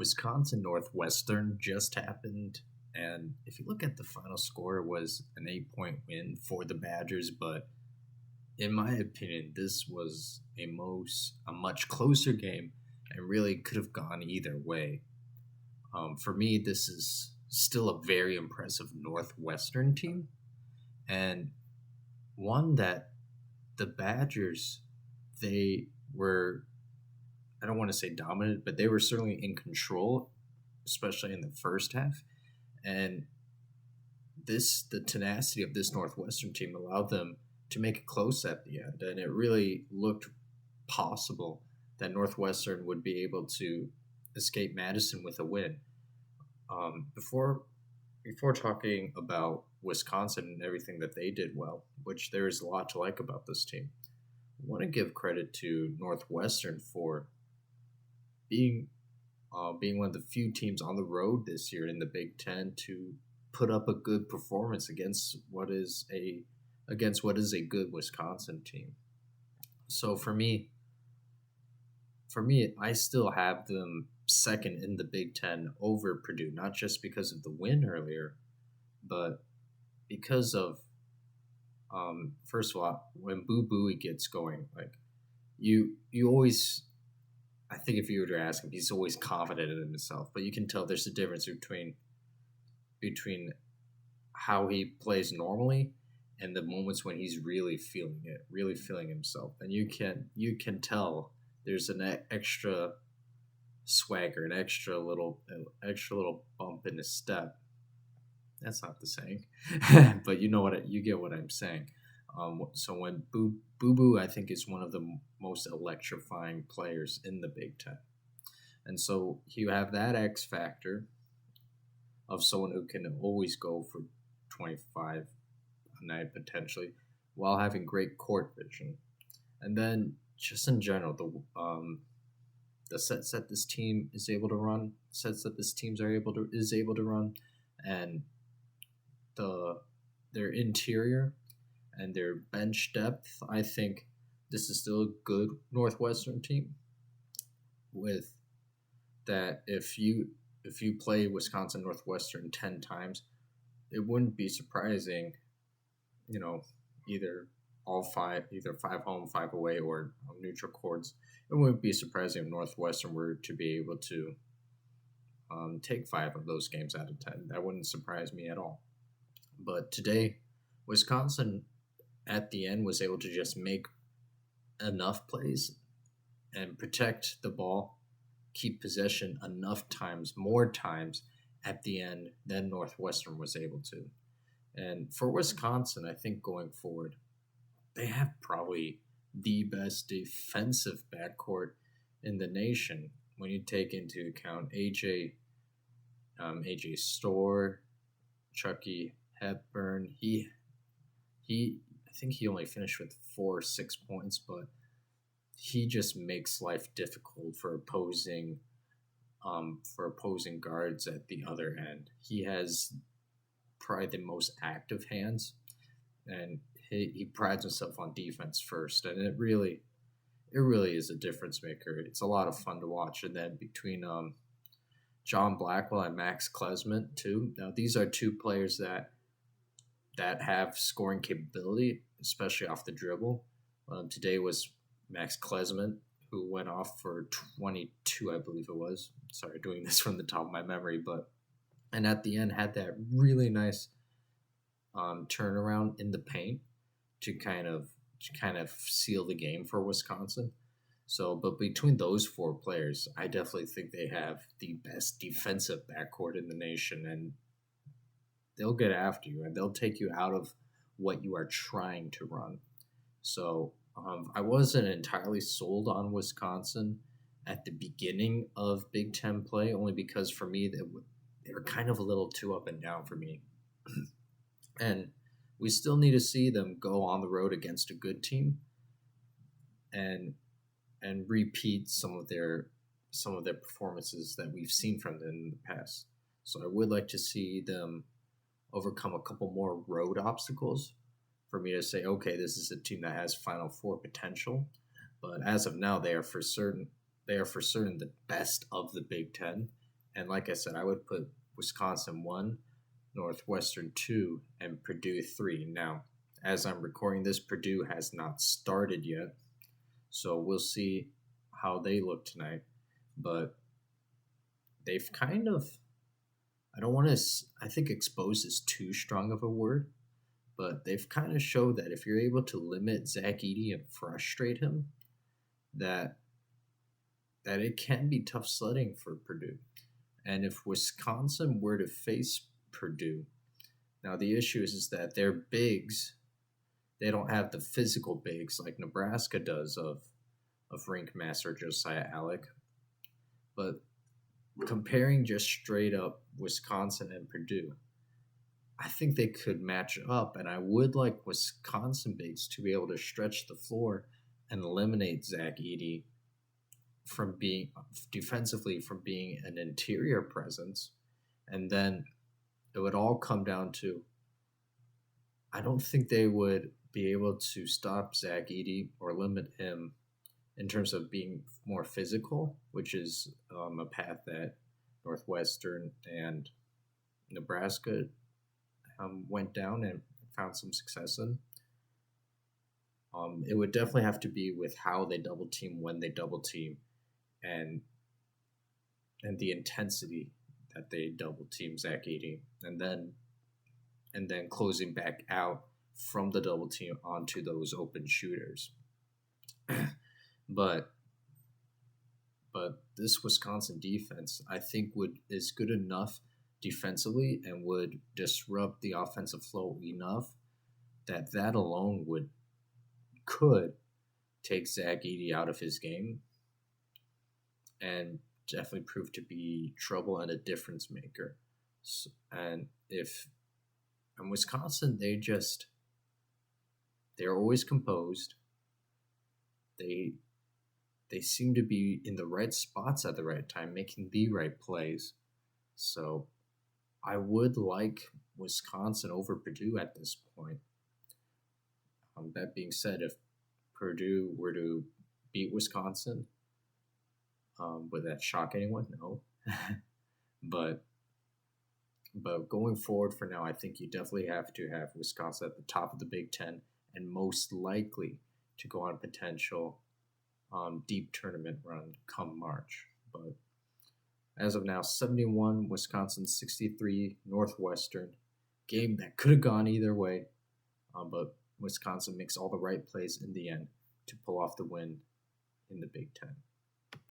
Wisconsin Northwestern just happened, and if you look at the final score, it was an 8-point win for the Badgers. But in my opinion, this was a much closer game, and really could have gone either way. For me, this is still a very impressive Northwestern team, and one that the Badgers they were I don't want to say dominant, but they were certainly in control, especially in the first half. And the tenacity of this Northwestern team allowed them to make it close at the end. And it really looked possible that Northwestern would be able to escape Madison with a win. Before talking about Wisconsin and everything that they did well, which there is a lot to like about this team, I want to give credit to Northwestern for being one of the few teams on the road this year in the Big Ten to put up a good performance against what is a good Wisconsin team. So for me, I still have them second in the Big Ten over Purdue, not just because of the win earlier, but because of first of all, when Boo Buie gets going, like you always, I think if you were to ask him, he's always confident in himself, but you can tell there's a difference between how he plays normally and the moments when he's really feeling it, really feeling himself. And you can tell there's an extra swagger, an extra little bump in his step. That's not the saying, but you get what I'm saying. So when Boo Buie, I think, is one of the most electrifying players in the Big Ten. And so you have that X factor of someone who can always go for 25 a night potentially, while having great court vision. And then just in general, the sets that this team is able to run, is able to run, and their interior and their bench depth, I think this is still a good Northwestern team. With that, if you play Wisconsin Northwestern 10 times, it wouldn't be surprising, either five home, five away, or neutral courts. It wouldn't be surprising if Northwestern were to be able to take 5 of those games out of 10. That wouldn't surprise me at all. But today, Wisconsin at the end was able to just make enough plays and protect the ball, keep possession more times at the end than Northwestern was able to. And for Wisconsin, I think going forward, they have probably the best defensive backcourt in the nation when you take into account AJ Storr, Chucky Hepburn. I think he only finished with 4 or 6 points, but he just makes life difficult for opposing guards at the other end. He has probably the most active hands, and he prides himself on defense first, and it really is a difference maker. It's a lot of fun to watch. And then between John Blackwell and Max Klesmit too. Now these are two players that have scoring capability, especially off the dribble. Today was Max Klesmit, who went off for 22, I believe it was. Sorry, doing this from the top of my memory, and at the end had that really nice turnaround in the paint to kind of seal the game for Wisconsin. So, but between those 4 players, I definitely think they have the best defensive backcourt in the nation, and they'll get after you and they'll take you out of what you are trying to run. So I wasn't entirely sold on Wisconsin at the beginning of Big Ten play, only because for me they were kind of a little too up and down for me. And we still need to see them go on the road against a good team and repeat some of their performances that we've seen from them in the past. So I would like to see them overcome a couple more road obstacles for me to say, okay, this is a team that has Final Four potential. But as of now, they are for certain the best of the Big Ten, And like I said, I would put Wisconsin 1, Northwestern 2, and Purdue 3. Now, as I'm recording this, Purdue has not started yet, so we'll see how they look tonight. But they've kind of, I don't want to, I think exposed is too strong of a word, but they've kind of showed that if you're able to limit Zach Edey and frustrate him, that it can be tough sledding for Purdue. And if Wisconsin were to face Purdue, now the issue is that their bigs, they don't have the physical bigs like Nebraska does of rink master Josiah Alec. But comparing just straight up Wisconsin and Purdue, I think they could match up, and I would like Wisconsin bigs to be able to stretch the floor and eliminate Zach Edey from being defensively from being an interior presence. And then it would all come down to, I don't think they would be able to stop Zach Edey or limit him in terms of being more physical, which is a path that Northwestern and Nebraska went down and found some success in. It would definitely have to be with how they double team, when they double team, and the intensity that they double team Zach Edey, and then closing back out from the double team onto those open shooters. but this Wisconsin defense, I think, is good enough defensively and would disrupt the offensive flow enough that alone could take Zach Edey out of his game and definitely prove to be trouble and a difference maker. And Wisconsin, they're always composed. They seem to be in the right spots at the right time, making the right plays. So I would like Wisconsin over Purdue at this point. That being said, if Purdue were to beat Wisconsin, would that shock anyone? No. but going forward for now, I think you definitely have to have Wisconsin at the top of the Big Ten and most likely to go on a potential deep tournament run come March. But as of now, 71, Wisconsin 63, Northwestern. Game that could have gone either way, but Wisconsin makes all the right plays in the end to pull off the win in the Big Ten.